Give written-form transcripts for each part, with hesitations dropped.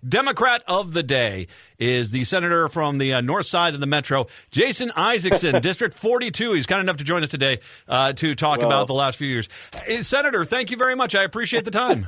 Democrat of the day is the senator from the north side of the metro, Jason Isaacson, District 42. He's kind enough to join us today to talk about the last few years. Senator, thank you very much. I appreciate the time.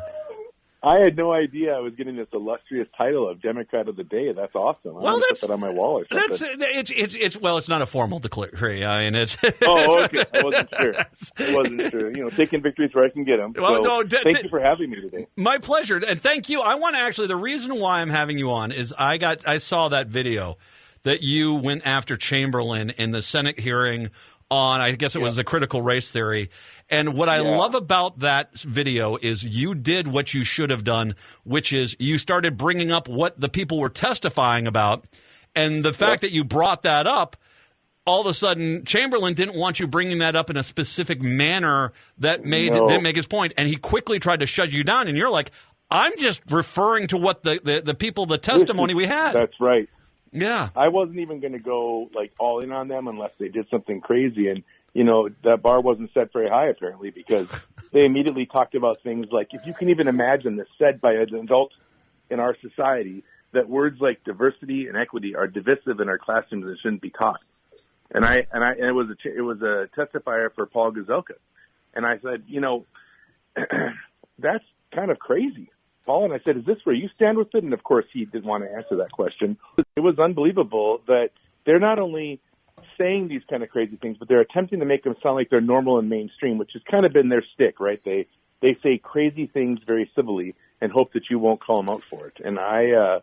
I had no idea I was getting this illustrious title of Democrat of the Day. That's awesome. I'm going to put that on my wall or something. It's not a formal decree. I mean, it's. Oh, okay. I wasn't sure. Taking victories where I can get them. Thank you for having me today. My pleasure, and thank you. I want to actually. The reason why I'm having you on is I saw that video that you went after Chamberlain in the Senate hearing on, I guess it was a critical race theory. And what I love about that video is you did what you should have done, which is you started bringing up what the people were testifying about. And the fact that you brought that up, all of a sudden, Chamberlain didn't want you bringing that up in a specific manner that didn't make his point. And he quickly tried to shut you down. And you're like, I'm just referring to what the testimony we had. That's right. Yeah. I wasn't even going to go all in on them unless they did something crazy. And, that bar wasn't set very high apparently because they immediately talked about things like, if you can even imagine this said by an adult in our society, that words like diversity and equity are divisive in our classrooms and shouldn't be taught. And it was a testifier for Paul Gazelka. And I said, that's kind of crazy, Paul. And I said, is this where you stand with it? And of course, he didn't want to answer that question. It was unbelievable that they're not only saying these kind of crazy things, but they're attempting to make them sound like they're normal and mainstream, which has kind of been their stick, right? They say crazy things very civilly and hope that you won't call them out for it. And I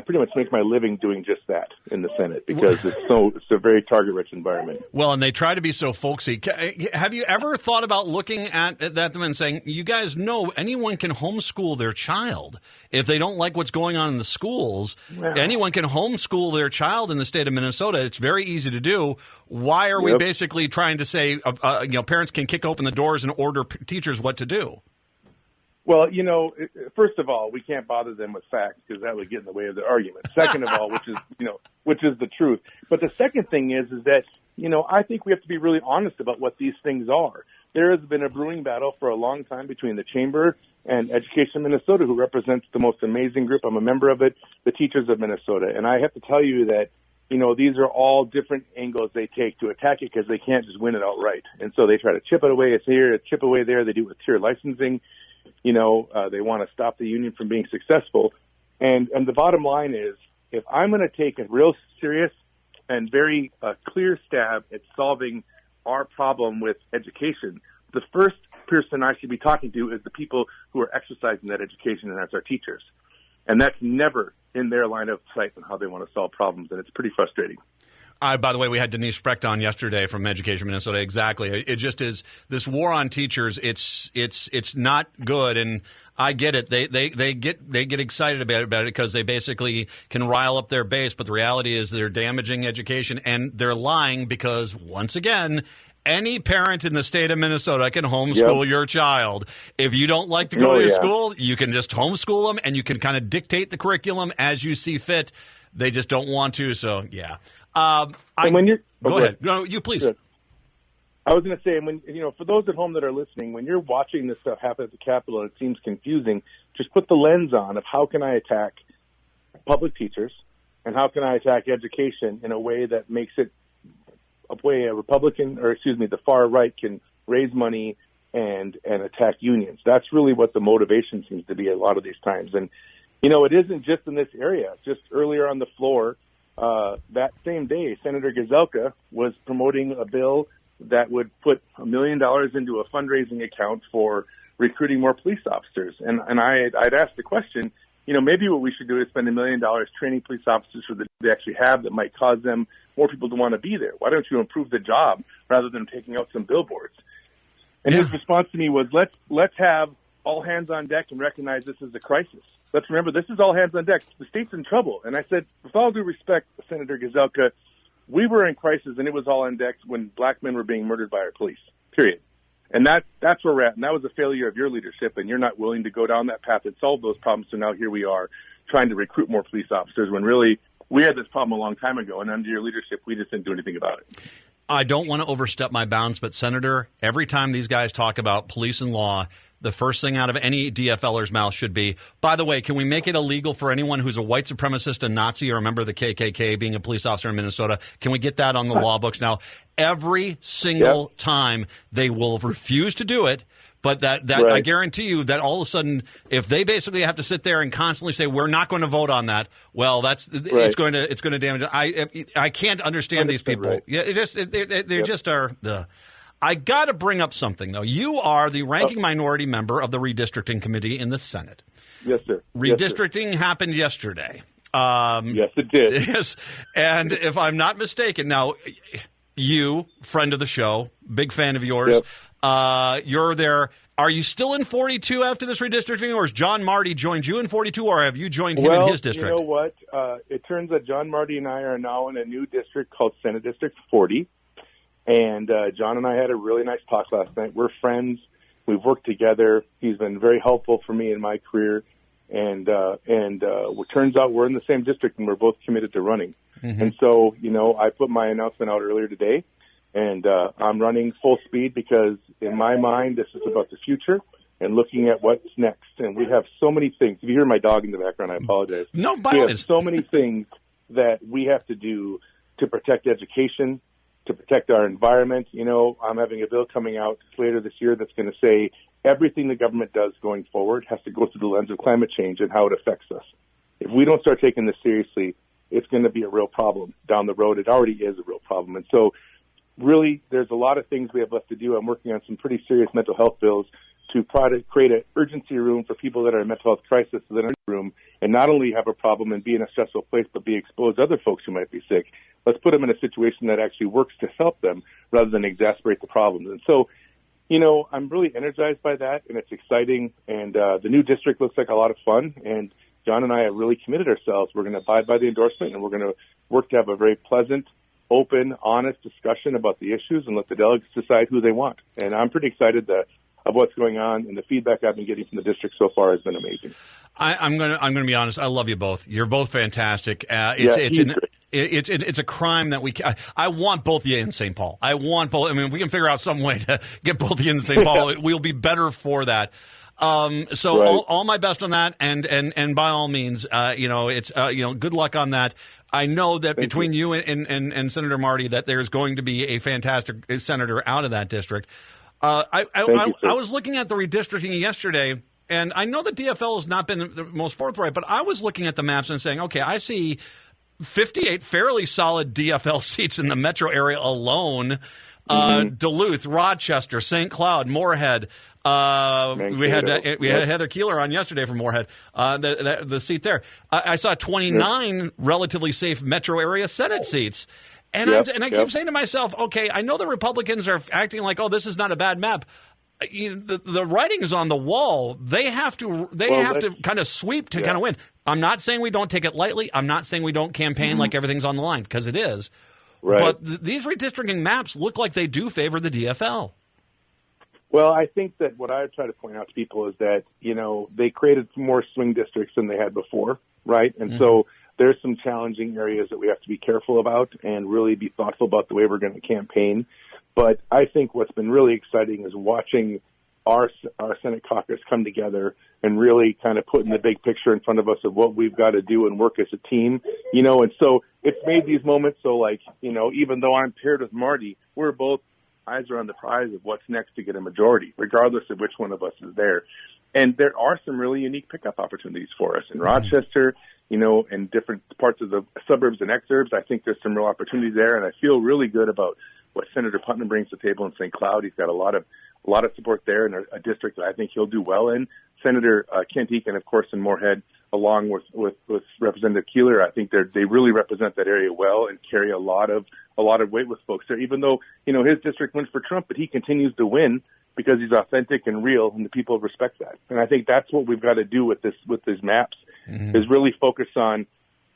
pretty much make my living doing just that in the Senate because it's a very target-rich environment. Well, and they try to be so folksy. Have you ever thought about looking at them and saying, you guys know anyone can homeschool their child if they don't like what's going on in the schools? Wow. Anyone can homeschool their child in the state of Minnesota. It's very easy to do. Why are we basically trying to say, parents can kick open the doors and order teachers what to do? Well, first of all, we can't bother them with facts because that would get in the way of the argument. Second of all, which is the truth. But the second thing is that, I think we have to be really honest about what these things are. There has been a brewing battle for a long time between the Chamber and Education Minnesota, who represents the most amazing group. I'm a member of it, the Teachers of Minnesota. And I have to tell you that, these are all different angles they take to attack it because they can't just win it outright. And so they try to chip it away. It's here, chip away there. They do it with tier licensing. They want to stop the union from being successful. And the bottom line is, if I'm going to take a real serious and very clear stab at solving our problem with education, the first person I should be talking to is the people who are exercising that education, and that's our teachers. And that's never in their line of sight on how they want to solve problems, and it's pretty frustrating. By the way, we had Denise Sprecht on yesterday from Education Minnesota. Exactly. It just is this war on teachers. It's not good. And I get it. They get excited about it because they basically can rile up their base. But the reality is they're damaging education and they're lying because once again, any parent in the state of Minnesota can homeschool your child. If you don't like to go to your school, you can just homeschool them and you can kind of dictate the curriculum as you see fit. They just don't want to. So, yeah. Go ahead. No, you please. Good. I was going to say, for those at home that are listening, when you're watching this stuff happen at the Capitol and it seems confusing, just put the lens on of how can I attack public teachers and how can I attack education in a way that makes it a way the far right can raise money and attack unions. That's really what the motivation seems to be a lot of these times. And, it isn't just in this area. Just earlier on the floor, that same day, Senator Gazelka was promoting a bill that would put $1 million into a fundraising account for recruiting more police officers. And I'd asked the question, maybe what we should do is spend $1 million training police officers for the they actually have that might cause them more people to want to be there. Why don't you improve the job rather than taking out some billboards? And his response to me was, let's have all hands on deck and recognize this is a crisis. Let's remember, this is all hands on deck. The state's in trouble. And I said, with all due respect, Senator Gazelka, we were in crisis and it was all on deck when black men were being murdered by our police, period. And that's where we're at. And that was a failure of your leadership, and you're not willing to go down that path and solve those problems. So now here we are trying to recruit more police officers when really we had this problem a long time ago, and under your leadership, we just didn't do anything about it. I don't want to overstep my bounds, but, Senator, every time these guys talk about police and law, the first thing out of any DFLer's mouth should be, by the way, can we make it illegal for anyone who's a white supremacist, a Nazi, or a member of the KKK being a police officer in Minnesota? Can we get that on the law books now? Every single time they will refuse to do it. But that right. I guarantee you that all of a sudden, if they basically have to sit there and constantly say we're not going to vote on that, well, it's going to damage. I can't understand these people. Right. Yeah, they just are. I got to bring up something though. You are the ranking minority member of the redistricting committee in the Senate. Yes, sir. Redistricting happened yesterday. Yes, it did. Yes, and if I'm not mistaken, now you, friend of the show, big fan of yours. Yep. You're there. Are you still in 42 after this redistricting, or has John Marty joined you in 42, or have you joined him in his district? You know what? It turns out John Marty and I are now in a new district called Senate District 40, and John and I had a really nice talk last night. We're friends. We've worked together. He's been very helpful for me in my career, and it turns out we're in the same district, and we're both committed to running. Mm-hmm. And so, I put my announcement out earlier today. And I'm running full speed because, in my mind, this is about the future and looking at what's next. And we have so many things. If you hear my dog in the background, I apologize. No, we have so many things that we have to do to protect education, to protect our environment. I'm having a bill coming out later this year that's going to say everything the government does going forward has to go through the lens of climate change and how it affects us. If we don't start taking this seriously, it's going to be a real problem down the road. It already is a real problem. And so, really, there's a lot of things we have left to do. I'm working on some pretty serious mental health bills to try to create an urgency room for people that are in mental health crisis in the room and not only have a problem and be in a stressful place, but be exposed to other folks who might be sick. Let's put them in a situation that actually works to help them rather than exacerbate the problems. And so, I'm really energized by that, and it's exciting. And the new district looks like a lot of fun. And John and I have really committed ourselves. We're going to abide by the endorsement, and we're going to work to have a very pleasant, open, honest discussion about the issues and let the delegates decide who they want. And I'm pretty excited of what's going on, and the feedback I've been getting from the district so far has been amazing. I'm gonna be honest. I love you both. You're both fantastic. It's a crime that I want both of you in St. Paul. I want both. I mean, if we can figure out some way to get both of you in St. Paul, we'll be better for that. So right. all my best on that, and by all means, it's good luck on that. I know that between you and Senator Marty that there's going to be a fantastic senator out of that district. I was looking at the redistricting yesterday, and I know the DFL has not been the most forthright, but I was looking at the maps and saying, okay, I see 58 fairly solid DFL seats in the metro area alone. Duluth, Rochester, St. Cloud, Moorhead. We had Heather Keeler on yesterday from Moorhead, the seat there. I saw 29 relatively safe metro area Senate seats. And I keep saying to myself, okay, I know the Republicans are acting like, oh, this is not a bad map. The writing is on the wall. They have to kind of sweep to kind of win. I'm not saying we don't take it lightly. I'm not saying we don't campaign like everything's on the line, because it is. Right. But these redistricting maps look like they do favor the DFL. Well, I think that what I try to point out to people is that, they created more swing districts than they had before, right? And so there's some challenging areas that we have to be careful about and really be thoughtful about the way we're going to campaign. But I think what's been really exciting is watching our Senate caucus come together and really kind of putting the big picture in front of us of what we've got to do and work as a team, and so it's made these moments so even though I'm paired with Marty, we're both eyes are on the prize of what's next to get a majority, regardless of which one of us is there. And there are some really unique pickup opportunities for us in Rochester, in different parts of the suburbs and exurbs. I think there's some real opportunities there, and I feel really good about what Senator Putnam brings to the table in St. Cloud. He's got a lot of support there in a district that I think he'll do well in. Senator Kent Eakin, of course, in Moorhead, along with Representative Keeler, I think they really represent that area well and carry a lot of weight with folks there. Even though his district wins for Trump, but he continues to win because he's authentic and real, and the people respect that. And I think that's what we've got to do with these maps is really focus on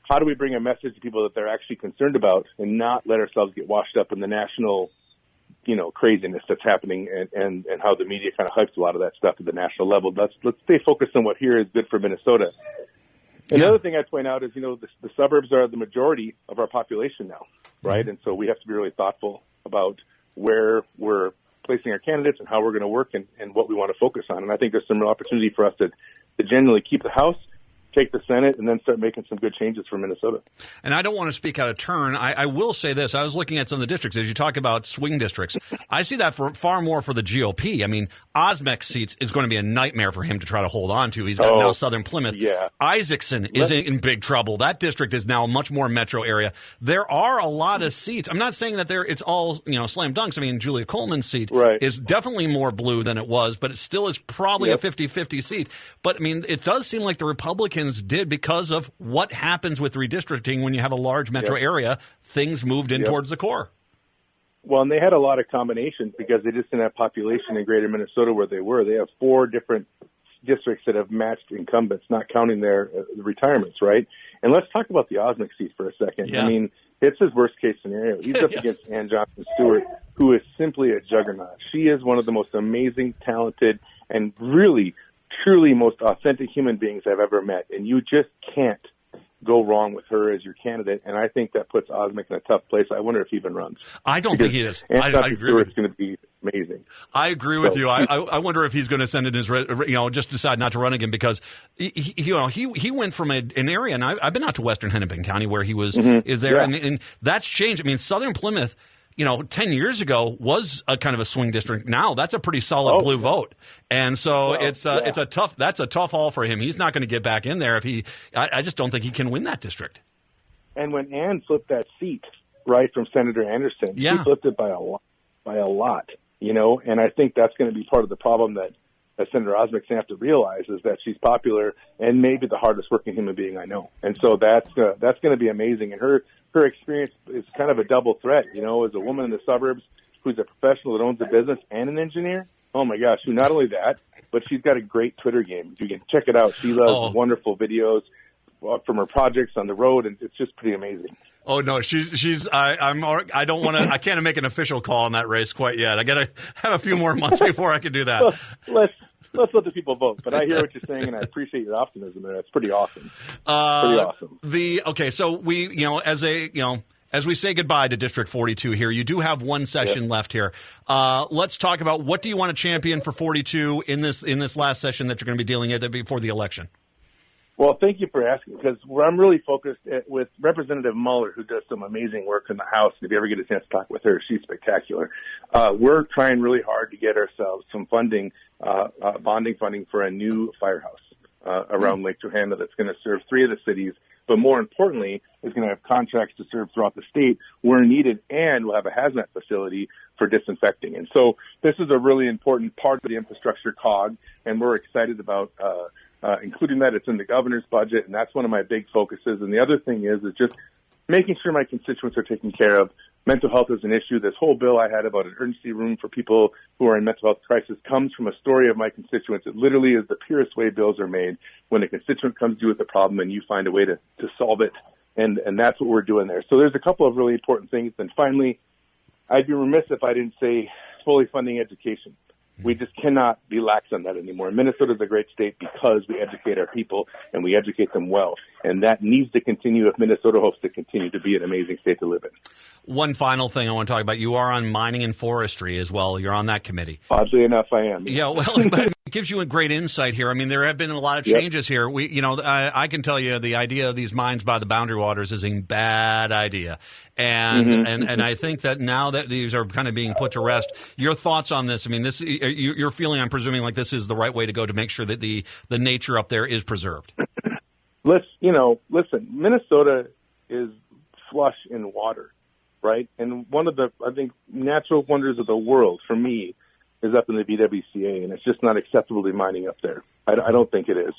how do we bring a message to people that they're actually concerned about, and not let ourselves get washed up in the national craziness that's happening and how the media kind of hypes a lot of that stuff at the national level. Let's stay focused on what here is good for Minnesota. And the other thing I'd point out is, the suburbs are the majority of our population now, right? And so we have to be really thoughtful about where we're placing our candidates and how we're going to work and what we want to focus on. And I think there's some real opportunity for us to genuinely keep the House, take the Senate, and then start making some good changes for Minnesota. And I don't want to speak out of turn. I will say this. I was looking at some of the districts. As you talk about swing districts, I see that for far more for the GOP. I mean, Osmek's seats is going to be a nightmare for him to try to hold on to. He's got now Southern Plymouth. Yeah. Isaacson is in big trouble. That district is now a much more metro area. There are a lot of seats. I'm not saying that it's all slam dunks. I mean, Julia Coleman's seat is definitely more blue than it was, but it still is probably a 50-50 seat. But, I mean, it does seem like the Republicans did because of what happens with redistricting when you have a large metro area. Things moved in towards the core. Well, and they had a lot of combinations because they just didn't have population in greater Minnesota where they were. They have 4 different districts that have matched incumbents, not counting their retirements, right? And let's talk about the Osmek seat for a second. Yeah. I mean, it's his worst-case scenario. He's up against Ann Johnson-Stewart, who is simply a juggernaut. She is one of the most amazing, talented, and really truly most authentic human beings I've ever met, and you just can't go wrong with her as your candidate, and I think that puts Osmek in a tough place. I wonder if he even runs. I don't think he is. I agree with you. It's going to be amazing. I agree with you. I wonder if he's going to send in his, just decide not to run again because he went from an area, and I've been out to Western Hennepin County where he was is there, and that's changed. I mean, Southern Plymouth, 10 years ago was a kind of a swing district. Now that's a pretty solid blue vote. And so that's a tough haul for him. He's not going to get back in there I just don't think he can win that district. And when Ann flipped that seat, right, from Senator Anderson, she flipped it by a lot, and I think that's going to be part of the problem that Senator Osmek's going to have to realize is that she's popular and maybe the hardest working human being I know. And so that's going to be amazing. And her experience is kind of a double threat, as a woman in the suburbs who's a professional that owns a business and an engineer. Oh my gosh, who not only that, but she's got a great Twitter game. You can check it out. She loves wonderful videos from her projects on the road, and it's just pretty amazing. Oh no, I don't want to. I can't make an official call on that race quite yet. I got to have a few more months before I can do that. Let's let the people vote. But I hear what you're saying, and I appreciate your optimism there. It's pretty awesome. Pretty awesome. So we, as we say goodbye to District 42 here, you do have one session left here. Let's talk about what do you want to champion for 42 in this last session that you're going to be dealing with before the election. Well, thank you for asking, because where I'm really focused with Representative Muller, who does some amazing work in the House. If you ever get a chance to talk with her, she's spectacular. We're trying really hard to get ourselves some funding, bonding funding for a new firehouse around Lake Johanna that's going to serve 3 of the cities, but more importantly, is going to have contracts to serve throughout the state where needed, and we'll have a hazmat facility for disinfecting. And so this is a really important part of the infrastructure cog, and we're excited about including that. It's in the governor's budget, and that's one of my big focuses. And the other thing is just making sure my constituents are taken care of. Mental health is an issue. This whole bill I had about an emergency room for people who are in mental health crisis comes from a story of my constituents. It literally is the purest way bills are made, when a constituent comes to you with a problem and you find a way to solve it. And that's what we're doing there. So there's a couple of really important things. And finally, I'd be remiss if I didn't say fully funding education. We just cannot be lax on that anymore. Minnesota is a great state because we educate our people and we educate them well. And that needs to continue if Minnesota hopes to continue to be an amazing state to live in. One final thing I want to talk about. You are on mining and forestry as well. You're on that committee. Oddly enough, I am. Yeah, well, but it gives you a great insight here. I mean, there have been a lot of changes here. I can tell you the idea of these mines by the boundary waters is a bad idea. And and I think that now that these are kind of being put to rest, your thoughts on this? I mean, you're feeling, I'm presuming, like this is the right way to go to make sure that the nature up there is preserved. Listen, Minnesota is flush in water, right? And one of the, I think, natural wonders of the world for me is up in the BWCA, and it's just not acceptable to be mining up there. I don't think it is.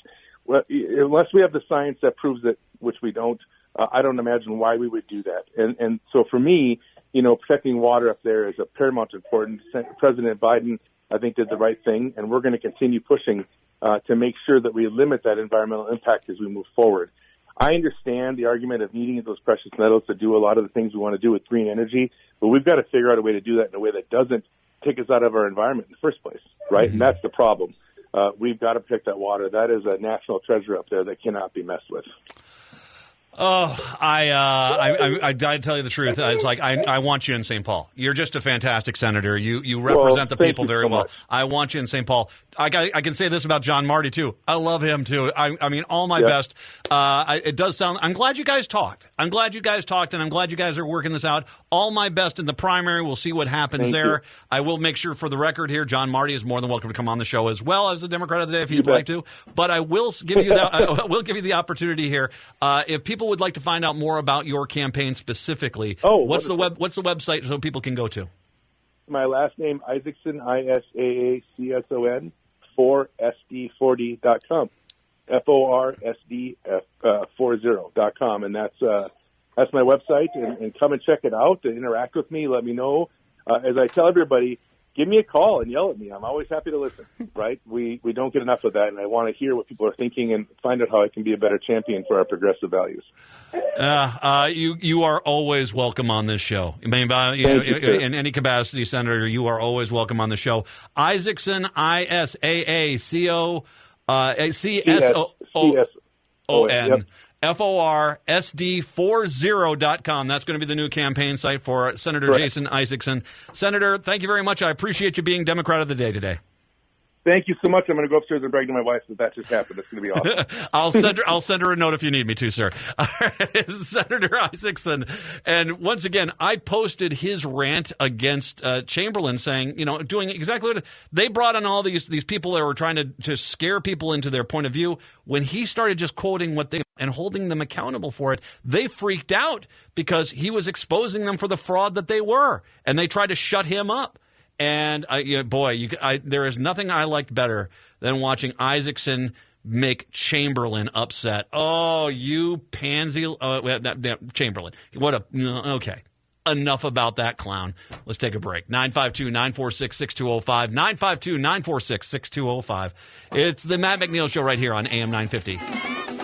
Well, unless we have the science that proves it, which we don't, I don't imagine why we would do that. And so for me, protecting water up there is of paramount importance. President Biden, I think, did the right thing, and we're going to continue pushing to make sure that we limit that environmental impact as we move forward. I understand the argument of needing those precious metals to do a lot of the things we want to do with green energy, but we've got to figure out a way to do that in a way that doesn't take us out of our environment in the first place, right? And that's the problem. We've got to protect that water. That is a national treasure up there that cannot be messed with. Oh, I gotta tell you the truth. It's like I want you in St. Paul. You're just a fantastic senator. You represent the people very well. I want you in St. Paul. I can say this about John Marty too. I love him too. I mean, all my best. It does sound. I'm glad you guys talked. And I'm glad you guys are working this out. All my best in the primary. We'll see what happens there. I will make sure, for the record here, John Marty is more than welcome to come on the show as well as the Democrat of the Day if you'd like to. But I will give you that. I will give you the opportunity here. If people would like to find out more about your campaign specifically, what's the website so people can go to? My last name, Isaacson, Isaacson, 4SD40.com, FORSD40.com, and that's my website. And come and check it out. And interact with me. Let me know. As I tell everybody, give me a call and yell at me. I'm always happy to listen. Right? We don't get enough of that, and I want to hear what people are thinking and find out how I can be a better champion for our progressive values. You are always welcome on this show. I mean, in any capacity, Senator, you are always welcome on the show. Isaacson, ISAACO, CSON, FORSD40.com. That's going to be the new campaign site for Senator Jason Isaacson. Senator, thank you very much. I appreciate you being Democrat of the Day today. Thank you so much. I'm going to go upstairs and brag to my wife that just happened. It's going to be awesome. I'll send her a note if you need me to, sir. Senator Isaacson. And once again, I posted his rant against Chamberlain saying, doing exactly what they brought on all these people that were trying to scare people into their point of view. When he started just quoting what they and holding them accountable for it, they freaked out because he was exposing them for the fraud that they were. And they tried to shut him up. And, there is nothing I liked better than watching Isaacson make Chamberlain upset. Oh, you pansy. Chamberlain. Okay. Enough about that clown. Let's take a break. 952-946-6205. 952-946-6205. It's the Matt McNeil Show right here on AM 950.